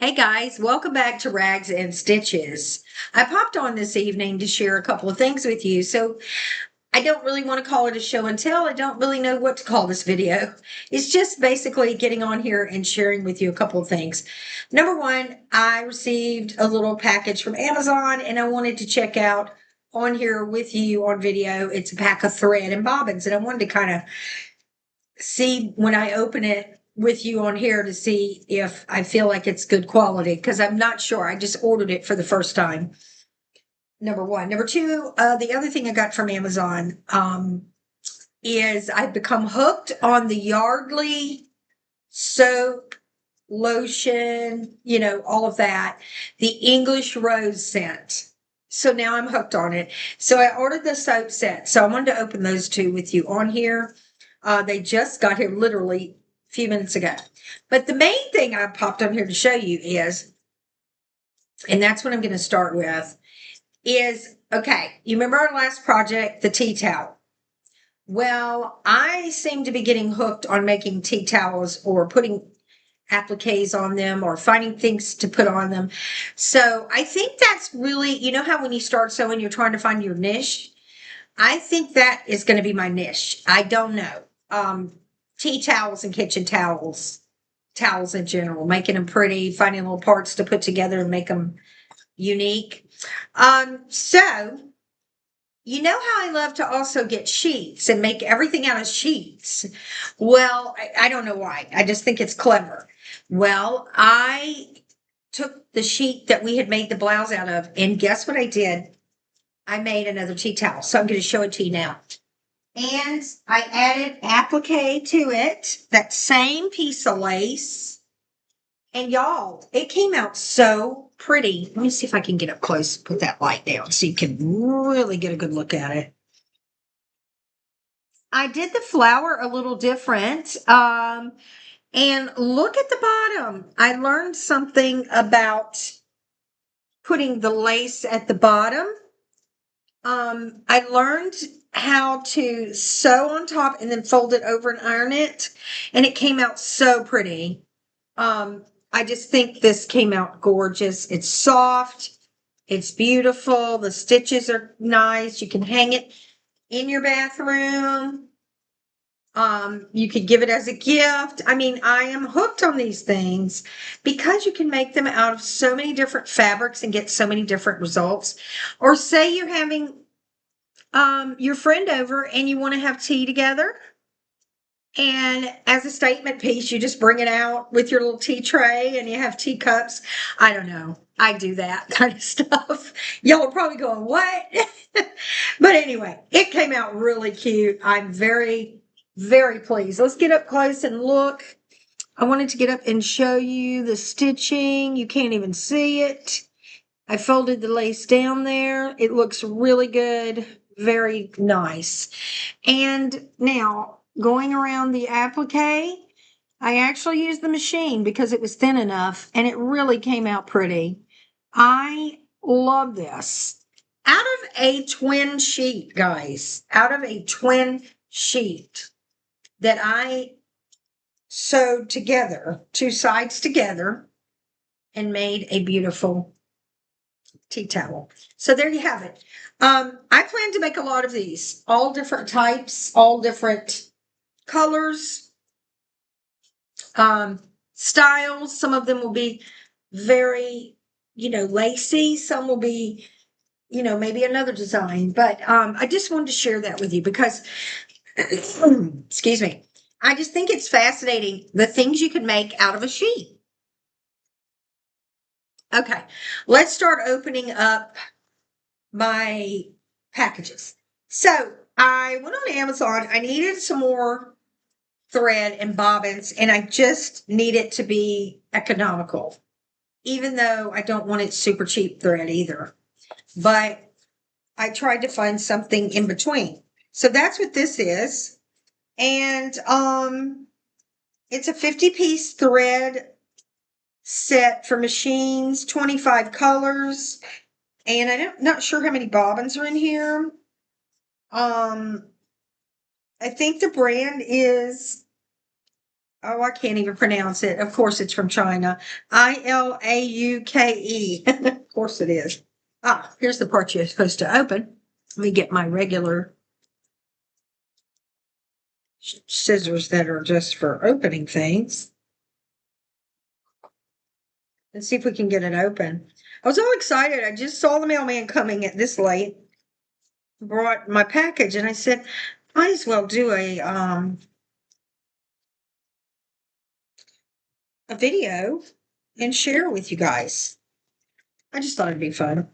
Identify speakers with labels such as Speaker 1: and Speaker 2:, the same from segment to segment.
Speaker 1: Hey guys, welcome back to Rags and Stitches. I popped on this evening to share a couple of things with you. So I don't really want to call it a show and tell. I don't really know what to call this video. It's just basically getting on here and sharing with you a couple of things. Number one, I received a little package from Amazon and I wanted to check out on here with you on video. It's a pack of thread and bobbins, and I wanted to kind of see when I open it with you on here to see if I feel like it's good quality because I'm not sure. I just ordered it for the first time. Number one. Number two, the other thing I got from Amazon is I've become hooked on the Yardley soap, lotion, all of that, the English rose scent. So now I'm hooked on it. So I ordered the soap set. So I wanted to open those two with you on here. They just got here literally a few minutes ago. But the main thing I popped on here to show you is, and that's what I'm going to start with, is okay, you remember our last project, the tea towel? Well, I seem to be getting hooked on making tea towels or putting appliques on them or finding things to put on them. So I think that's really, you know how when you start sewing, you're trying to find your niche? I think that is going to be my niche. I don't know. Tea towels and kitchen towels, towels in general, making them pretty, finding little parts to put together and make them unique. So you know how I love to also get sheets and make everything out of sheets. Well, I don't know why. I just think it's clever. Well, I took the sheet that we had made the blouse out of, and guess what I did? I made another tea towel. So I'm going to show it to you now. And I added applique to it, that same piece of lace. And y'all, it came out so pretty. Let me see if I can get up close, put that light down so you can really get a good look at it. I did the flower a little different. And look at the bottom. I learned something about putting the lace at the bottom. I learned how to sew on top and then fold it over and iron it, and it came out so pretty. I just think this came out gorgeous. It's soft, it's beautiful. The stitches are nice. You can hang it in your bathroom. You could give it as a gift. I mean, I am hooked on these things because you can make them out of so many different fabrics and get so many different results. Or say you're having your friend over and you want to have tea together. And as a statement piece, you just bring it out with your little tea tray and you have teacups. I don't know. I do that kind of stuff. Y'all are probably going, what? But anyway, it came out really cute. I'm very, very pleased. Let's get up close and look. I wanted to get up and show you the stitching. You can't even see it. I folded the lace down there. It looks really good. Very nice. And now going around the applique, I actually used the machine because it was thin enough and it really came out pretty. I love this. Out of a twin sheet, guys, out of a twin sheet that I sewed together, two sides together, and made a beautiful tea towel. So there you have it. I plan to make a lot of these, all different types, all different colors, styles. Some of them will be very, lacy. Some will be, maybe another design. But I just wanted to share that with you because, excuse me, I just think it's fascinating the things you can make out of a sheet. Okay, let's start opening up my packages. So I went on Amazon. I needed some more thread and bobbins, and I just need it to be economical, even though I don't want it super cheap thread either. But I tried to find something in between. So that's what this is. And it's a 50-piece thread set for machines, 25 colors. And I'm not sure how many bobbins are in here. I think the brand is Oh, I can't even pronounce it. Of course, it's from China. Ilauke. Of course, it is. Ah, here's the part you're supposed to open. Let me get my regular scissors that are just for opening things. Let's see if we can get it open. I was all excited. I just saw the mailman coming at this late. Brought my package, and I said, might as well do a video and share with you guys. I just thought it'd be fun.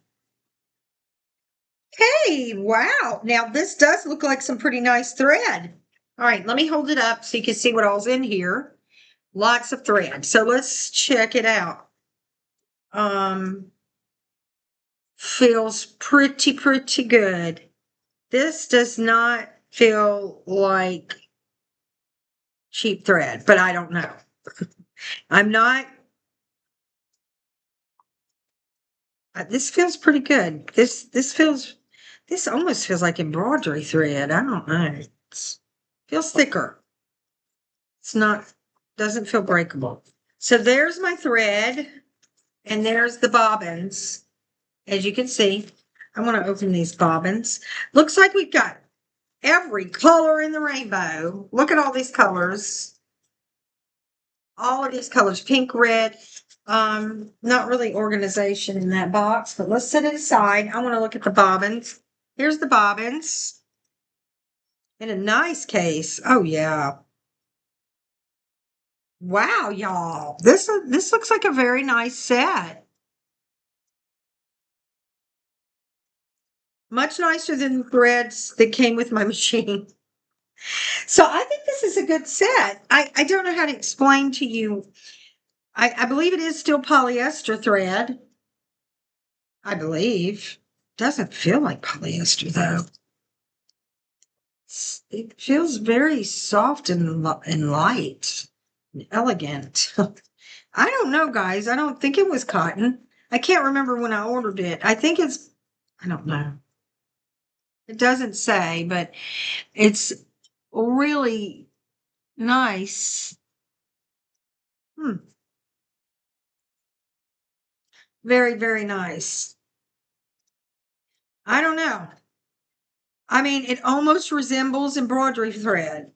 Speaker 1: Hey, wow. Now this does look like some pretty nice thread. All right, let me hold it up so you can see what all's in here. Lots of thread. So let's check it out. Feels pretty good. This does not feel like cheap thread, but I don't know. I'm not. This feels pretty good. This almost feels like embroidery thread. I don't know. It feels thicker. It's not, doesn't feel breakable. So there's my thread, and there's the bobbins. As you can see, I want to open these bobbins. Looks like we've got every color in the rainbow. Look at all these colors. All of these colors, pink, red. Not really organization in that box, but let's set it aside. I want to look at the bobbins. Here's the bobbins in a nice case. Oh yeah. Wow, y'all. This looks like a very nice set. Much nicer than the threads that came with my machine. So I think this is a good set. I don't know how to explain to you. I believe it is still polyester thread. I believe. Doesn't feel like polyester though. It feels very soft and light, and elegant. I don't know, guys. I don't think it was cotton. I can't remember when I ordered it. I think it's, I don't know. It doesn't say, but it's really nice. Very nice. I don't know. I mean, it almost resembles embroidery thread.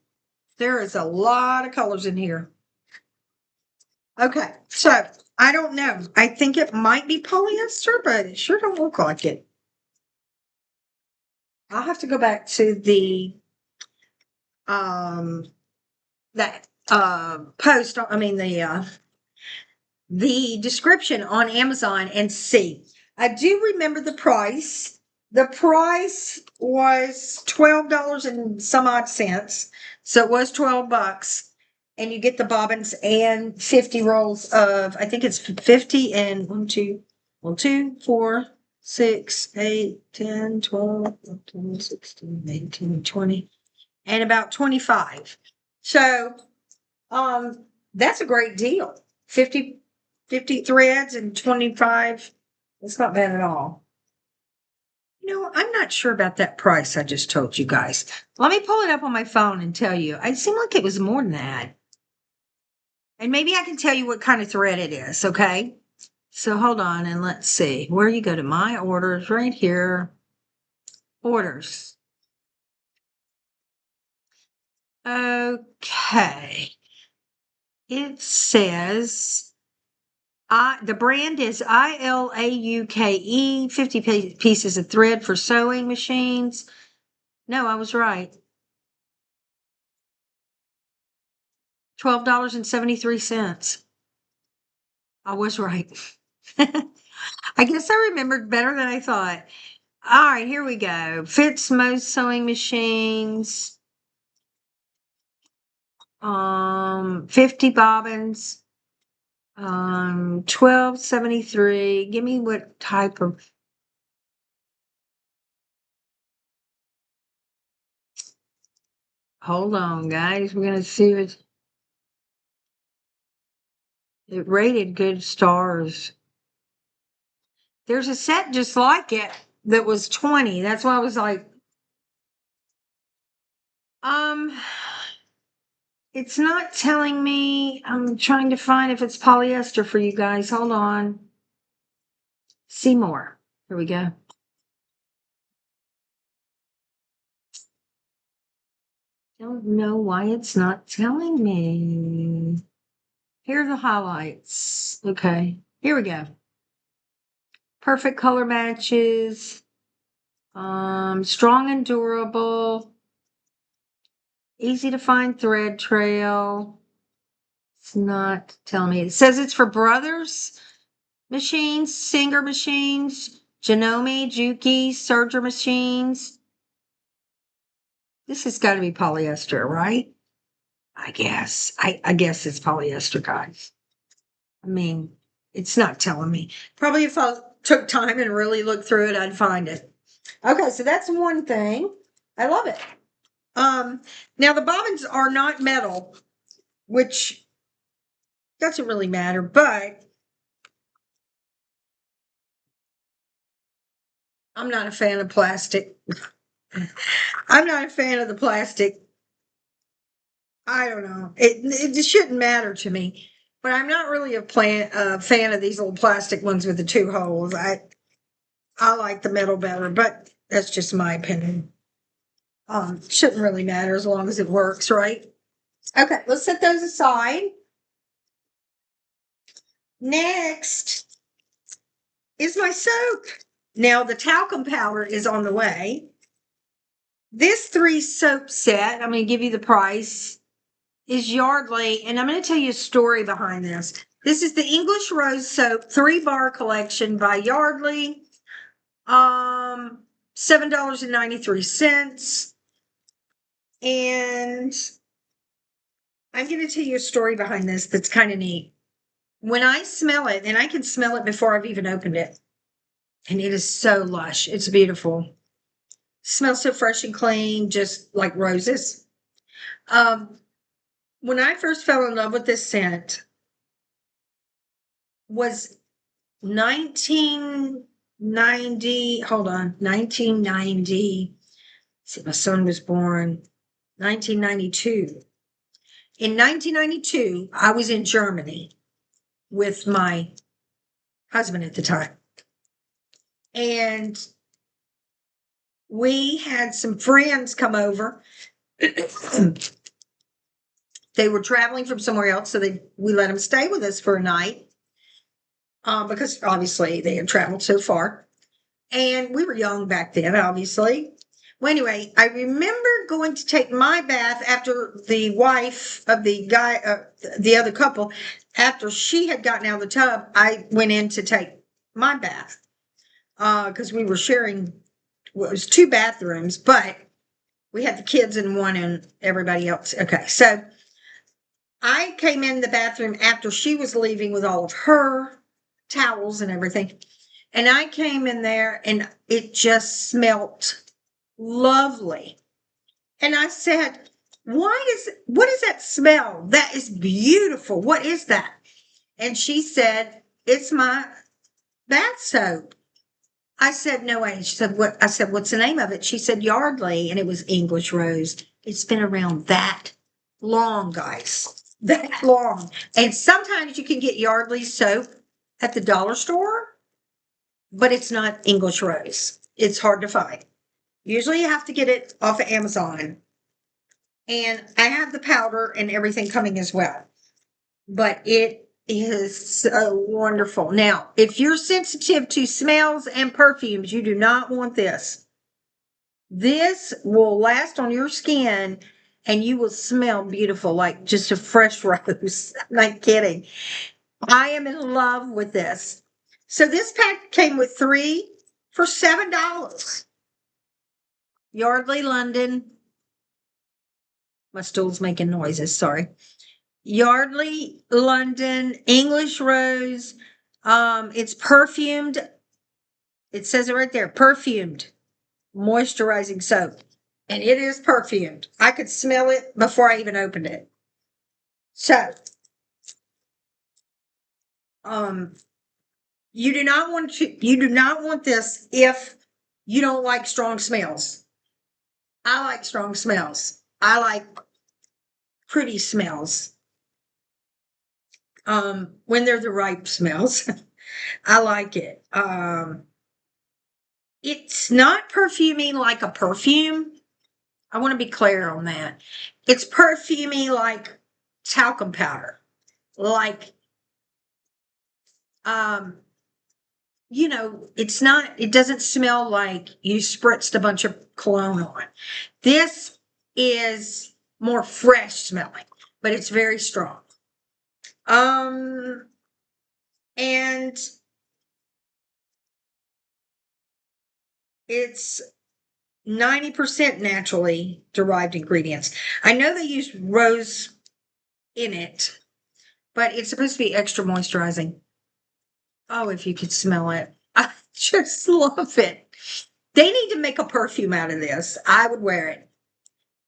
Speaker 1: There is a lot of colors in here. Okay, so I don't know. I think it might be polyester, but it sure don't look like it. I'll have to go back to the um that post, I mean the description on Amazon and see. I do remember the price. The price was $12 and some odd cents. So it was $12. And you get the bobbins and 50 rolls of, I think it's 50 and 2, 4, 6, 8, 10, 12, 13, 16, 18, 20, and about 25. So that's a great deal. 50 threads and 25. It's not bad at all. You know, I'm not sure about that price I just told you guys. Let me pull it up on my phone and tell you. It seemed like it was more than that. And maybe I can tell you what kind of thread it is, okay? So hold on and let's see. Where you go to my orders, right here. Orders. Okay. It says the brand is ILAUKE, 50 pieces of thread for sewing machines. No, I was right. $12.73. I was right. I guess I remembered better than I thought. All right, here we go. Fits most sewing machines. 50 bobbins. 12.73. Give me what type of. Hold on, guys. We're gonna see what it rated good stars. There's a set just like it that was 20. That's why I was like, um, It's not telling me. I'm trying to find if it's polyester for you guys. Hold on. See more. Here we go. Don't know why it's not telling me. Here are the highlights. Okay, here we go. Perfect color matches. Strong and durable. Easy to find thread trail. It's not telling me. It says it's for Brothers machines, Singer machines, Janome, Juki, Serger machines. This has got to be polyester, right? I guess. I guess it's polyester, guys. I mean, it's not telling me. Probably if I took time and really looked through it, I'd find it. Okay, so that's one thing. I love it. Now the bobbins are not metal, which doesn't really matter, but I'm not a fan of plastic. I'm not a fan of the plastic. I don't know. It just shouldn't matter to me. But I'm not really a fan of these little plastic ones with the two holes. I like the metal better, but that's just my opinion. Shouldn't really matter as long as it works, right? Okay, let's set those aside. Next is my soap. Now the talcum powder is on the way. This 3 soap set, I'm going to give you the price, is Yardley, and I'm going to tell you a story behind this. This is the English Rose Soap 3-bar collection by Yardley. $7.93. And I'm going to tell you a story behind this that's kind of neat. When I smell it, and I can smell it before I've even opened it, and it is so lush. It's beautiful. Smells so fresh and clean, just like roses. When I first fell in love with this scent was 1990. Hold on, 1990. See, my son was born 1992. In 1992, I was in Germany with my husband at the time. And we had some friends come over. They were traveling from somewhere else, so we let them stay with us for a night because obviously they had traveled so far. And we were young back then, obviously. Well, anyway, I remember going to take my bath after the wife of the guy, the other couple, after she had gotten out of the tub, I went in to take my bath because we were sharing, well, it was 2 bathrooms, but we had the kids in one and everybody else. Okay, so I came in the bathroom after she was leaving with all of her towels and everything. And I came in there and it just smelt lovely. And I said, what is that smell? That is beautiful. What is that? And she said, it's my bath soap. I said, no way. She said, what? I said, what's the name of it? She said, Yardley. And it was English Rose. It's been around that long, guys. That long. And sometimes you can get Yardley soap at the dollar store, but it's not English Rose. It's hard to find. Usually you have to get it off of Amazon. And I have the powder and everything coming as well. But it is so wonderful. Now, if you're sensitive to smells and perfumes, you do not want this. This will last on your skin and you will smell beautiful, like just a fresh rose. I'm not kidding. I am in love with this. So this pack came with 3 for $7. Yardley London. My stool's making noises, sorry. Yardley London English Rose. It's perfumed. It says it right there, perfumed moisturizing soap. And it is perfumed. I could smell it before I even opened it. So, you do not want this if you don't like strong smells. I like strong smells. I like pretty smells. When they're the right smells. I like it. It's not perfuming like a perfume. I want to be clear on that. It's perfumey like talcum powder. Like, um, it doesn't smell like you spritzed a bunch of cologne on. This is more fresh smelling, but it's very strong. And it's 90% naturally derived ingredients. I know they use rose in it, but it's supposed to be extra moisturizing. Oh, if you could smell it. I just love it. They need to make a perfume out of this. I would wear it.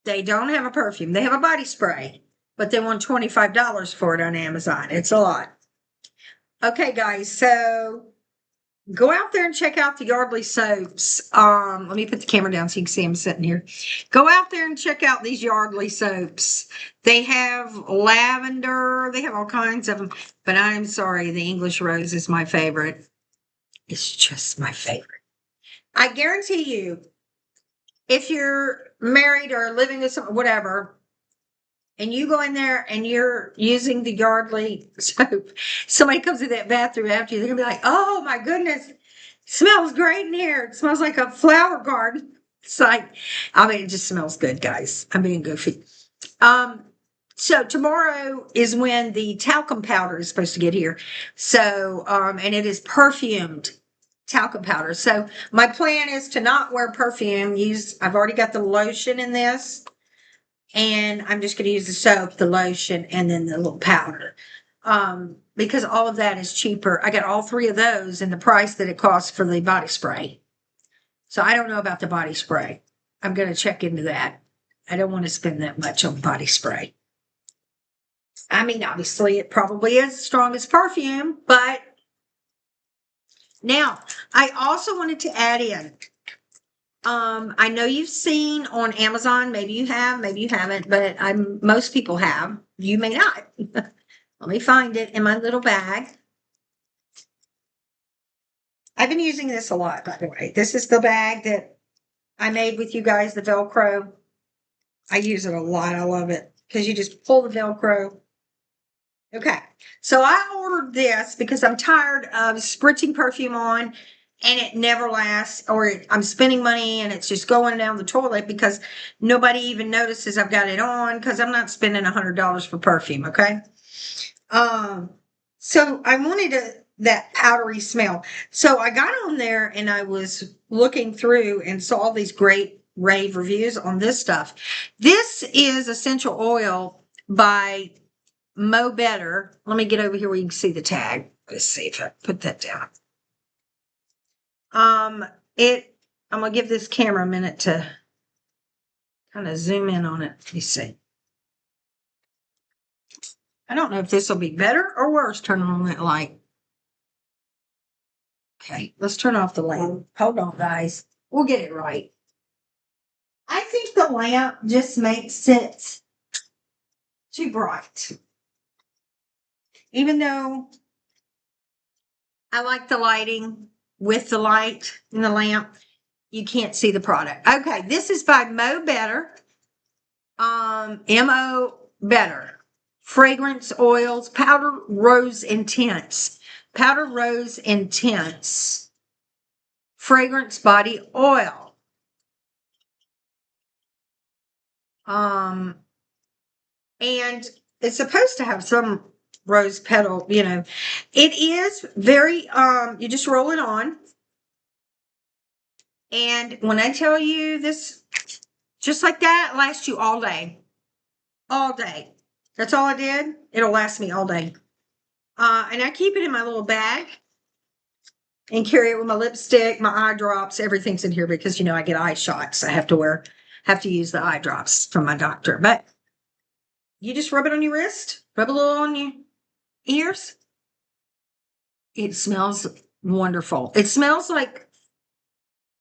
Speaker 1: They don't have a perfume. They have a body spray, but they want $25 for it on Amazon. It's a lot. Okay, guys, so go out there and check out the Yardley soaps. Let me put the camera down so you can see I'm sitting here. Go out there and check out these Yardley soaps. They have lavender. They have all kinds of them. But I'm sorry, the English rose is my favorite. It's just my favorite. I guarantee you, if you're married or living with someone, whatever, and you go in there and you're using the Yardley soap, somebody comes in that bathroom after you, they're gonna be like, "Oh my goodness, it smells great in here. It smells like a flower garden." It's like, it just smells good, guys. I'm being goofy. So tomorrow is when the talcum powder is supposed to get here. So, and it is perfumed talcum powder. So my plan is to not wear perfume. I've already got the lotion in this. And I'm just going to use the soap, the lotion, and then the little powder. Because all of that is cheaper. I got all three of those in the price that it costs for the body spray. So I don't know about the body spray. I'm going to check into that. I don't want to spend that much on body spray. Obviously, it probably is as strong as perfume, but now I also wanted to add in. I know you've seen on Amazon, maybe you have, maybe you haven't, but most people have. You may not. Let me find it in my little bag. I've been using this a lot, by the way. This is the bag that I made with you guys, the Velcro. I use it a lot. I love it because you just pull the Velcro. Okay, so I ordered this because I'm tired of spritzing perfume on and it never lasts, or I'm spending money and it's just going down the toilet because nobody even notices I've got it on because I'm not spending $100 for perfume, okay? So I wanted that powdery smell. So I got on there and I was looking through and saw all these great rave reviews on this stuff. This is essential oil by Mo Better. Let me get over here where you can see the tag. Let's see if I put that down. I'm gonna give this camera a minute to kind of zoom in on it. Let me see. I don't know if this will be better or worse turning on that light. Okay, let's turn off the lamp. Hold on, guys. We'll get it right. I think the lamp just makes it too bright. Even though I like the lighting with the light in the lamp, you can't see the product. Okay, this is by Mo Better. M-O Better. Fragrance oils, powder rose intense. Powder rose intense. Fragrance body oil. And it's supposed to have some rose petal, It is very, you just roll it on. And when I tell you this, just like that, lasts you all day. All day. That's all I did. It'll last me all day. And I keep it in my little bag and carry it with my lipstick, my eye drops, everything's in here because, I get eye shots. I have to use the eye drops from my doctor. But you just rub it on your wrist, rub a little on your ears. It smells wonderful. It smells like,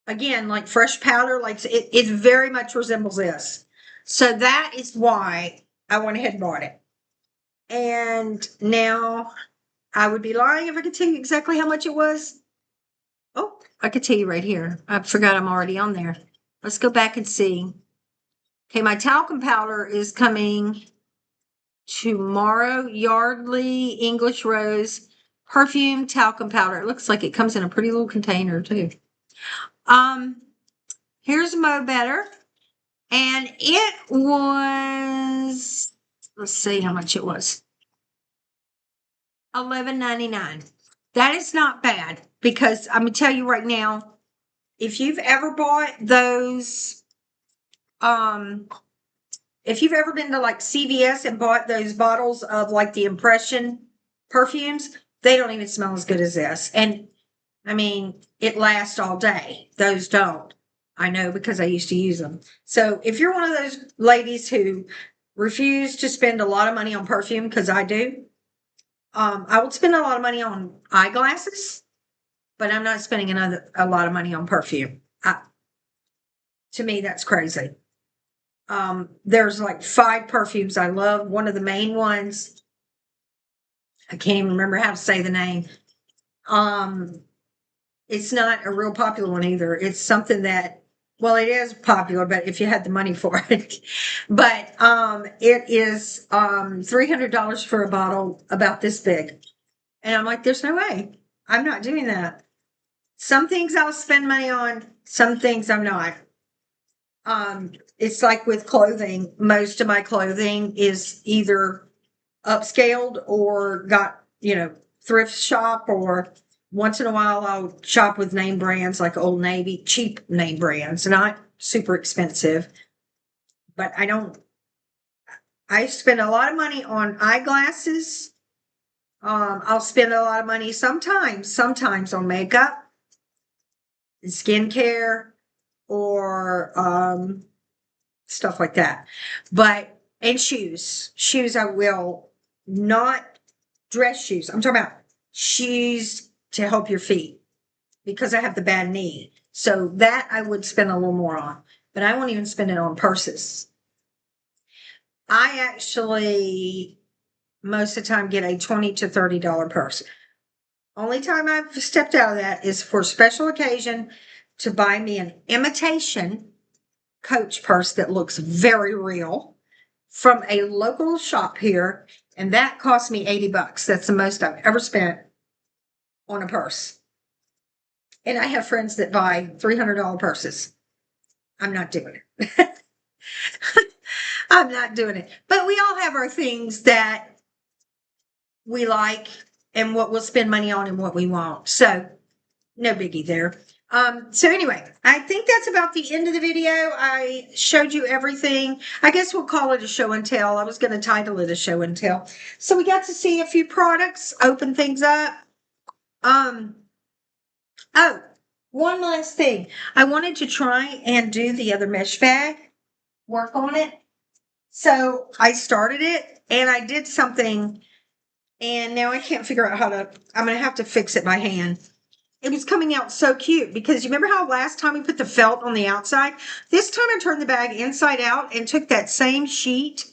Speaker 1: again, like fresh powder. Like it very much resembles this. So that is why I went ahead and bought it. And now I would be lying if I could tell you exactly how much it was. Oh, I could tell you right here. I forgot I'm already on there. Let's go back and see. Okay, my talcum powder is coming tomorrow. Yardley English Rose perfume talcum powder. It looks like it comes in a pretty little container too. Here's Mo Better, and it was, let's see how much it was. $11.99. That is not bad, because I'm gonna tell you right now, if you've ever bought those, if you've ever been to like CVS and bought those bottles of like the Impression perfumes, they don't even smell as good as this. And I mean, it lasts all day. Those don't. I know, because I used to use them. So if you're one of those ladies who refuse to spend a lot of money on perfume, because I do, I would spend a lot of money on eyeglasses, but I'm not spending a lot of money on perfume. To me, that's crazy. There's like 5 perfumes I love. One of the main ones, I can't even remember how to say the name. It's not a real popular one either. It's something that, well, it is popular, but if you had the money for it. But it is $300 for a bottle about this big. And I'm like, there's no way. I'm not doing that. Some things I'll spend money on, some things I'm not. It's like with clothing. Most of my clothing is either upscaled or got, thrift shop, or once in a while I'll shop with name brands like Old Navy, cheap name brands, not super expensive. But I spend a lot of money on eyeglasses. I'll spend a lot of money sometimes on makeup, skincare, or stuff like that. And shoes. Shoes I will not, dress shoes. I'm talking about shoes to help your feet, because I have the bad knee. So that I would spend a little more on, but I won't even spend it on purses. I actually most of the time get a $20 to $30 purse. Only time I've stepped out of that is for special occasion, to buy me an imitation Coach purse that looks very real from a local shop here, and that cost me $80. That's the most I've ever spent on a purse. And I have friends that buy $300 purses. I'm not doing it. I'm not doing it. But we all have our things that we like and what we'll spend money on and what we won't. So no biggie there. So anyway, I think that's about the end of the video. I showed you everything. I guess we'll call it a show and tell. I was going to title it a show and tell. So we got to see a few products, open things up. Oh, one last thing. I wanted to try and do the other mesh bag, work on it. So I started it and I did something, and now I can't figure out I'm going to have to fix it by hand. It was coming out so cute, because you remember how last time we put the felt on the outside? This time I turned the bag inside out and took that same sheet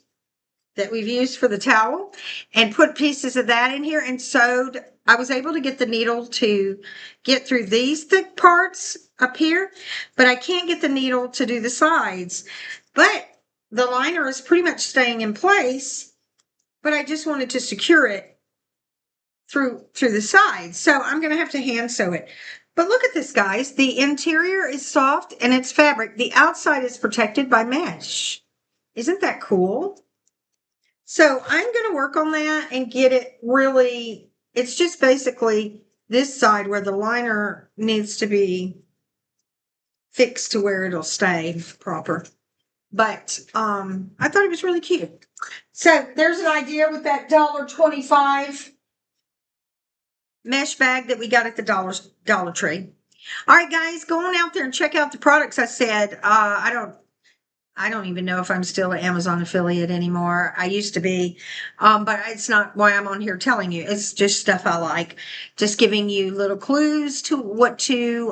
Speaker 1: that we've used for the towel and put pieces of that in here and sewed. I was able to get the needle to get through these thick parts up here, but I can't get the needle to do the sides. But the liner is pretty much staying in place, but I just wanted to secure it through the sides. So I'm going to have to hand sew it. But look at this, guys. The interior is soft and it's fabric. The outside is protected by mesh. Isn't that cool? So I'm going to work on that and get it really, it's just basically this side where the liner needs to be fixed to where it'll stay proper. But I thought it was really cute. So there's an idea with that $1.25 mesh bag that we got at the Dollar Tree. All right, guys, go on out there and check out the products I said. I don't even know if I'm still an Amazon affiliate anymore. I used to be, but it's not why I'm on here telling you. It's just stuff I like. Just giving you little clues to what to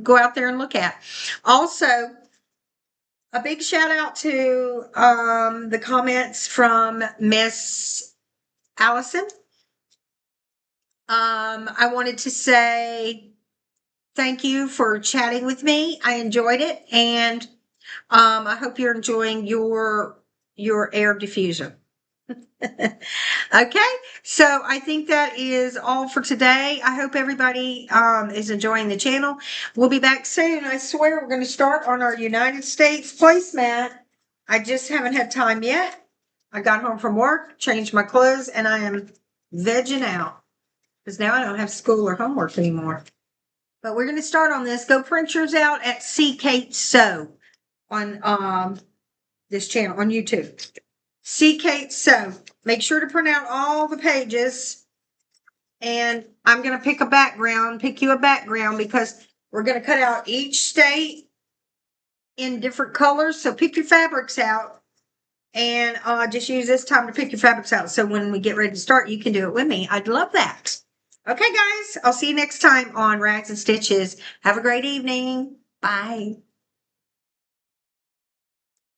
Speaker 1: go out there and look at. Also, A big shout out to the comments from Miss Allison. I wanted to say thank you for chatting with me. I enjoyed it, and I hope you're enjoying your air diffuser. Okay, so I think that is all for today. I hope everybody is enjoying the channel. We'll be back soon. I swear we're going to start on our United States placemat. I just haven't had time yet. I got home from work, changed my clothes, and I am vegging out because now I don't have school or homework anymore. But we're going to start on this. Go print yours out at C. Kate Sew on this channel on YouTube. C. Kate Sew. Make sure to print out all the pages. And I'm going to pick you a background because we're going to cut out each state in different colors. So pick your fabrics out and just use this time to pick your fabrics out. So when we get ready to start, you can do it with me. I'd love that. Okay, guys, I'll see you next time on Rags and Stitches. Have a great evening. Bye.